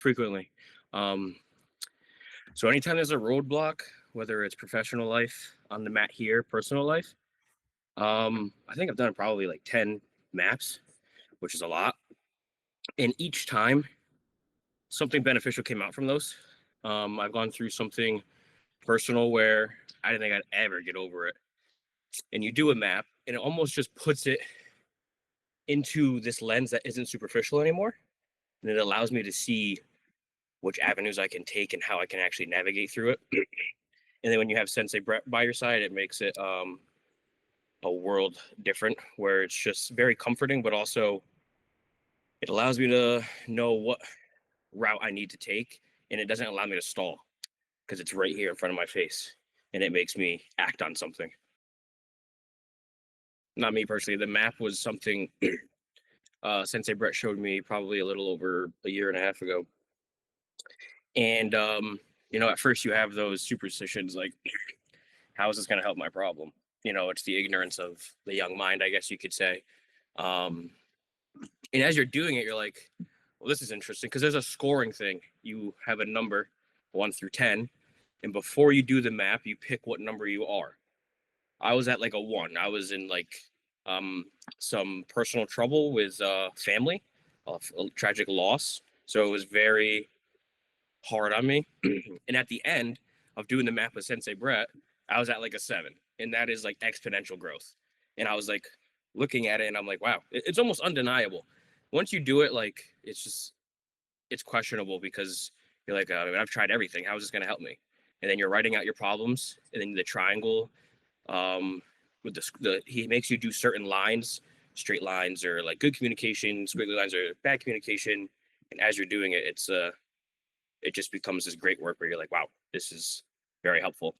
frequently. Um, so anytime there's a roadblock, whether it's professional life on the mat here, personal life, I think I've done probably like 10 maps, which is a lot. And each time something beneficial came out from those. I've gone through something personal where I didn't think I'd ever get over it. And you do a map and it almost just puts it into this lens that isn't superficial anymore. And it allows me to see which avenues I can take and how I can actually navigate through it. And then when you have Sensei Brett by your side, it makes it a world different, where it's just very comforting, but also it allows me to know what route I need to take, and it doesn't allow me to stall because it's right here in front of my face, and it makes me act on something. Not me personally. The map was something Sensei Brett showed me probably a little over a year and a half ago. And at first you have those superstitions like, how is this going to help my problem? It's the ignorance of the young mind, I guess you could say. And as you're doing it, you're like, well, this is interesting because there's a scoring thing. You have a number 1 through 10, and before you do the map, you pick what number you are. I was at like a 1. I was in like some personal trouble with family, a tragic loss. So it was very hard on me. And at the end of doing the map with Sensei Brett, I was at like a 7, and that is like exponential growth. And I was like looking at it, and I'm like, wow, it's almost undeniable. Once you do it, like it's questionable because you're like, I've tried everything. How is this going to help me? And then you're writing out your problems, and then the triangle. With he makes you do certain lines, straight lines, or like good communication, squiggly lines, or bad communication. And as you're doing it, it just becomes this great work where you're like, wow, this is very helpful.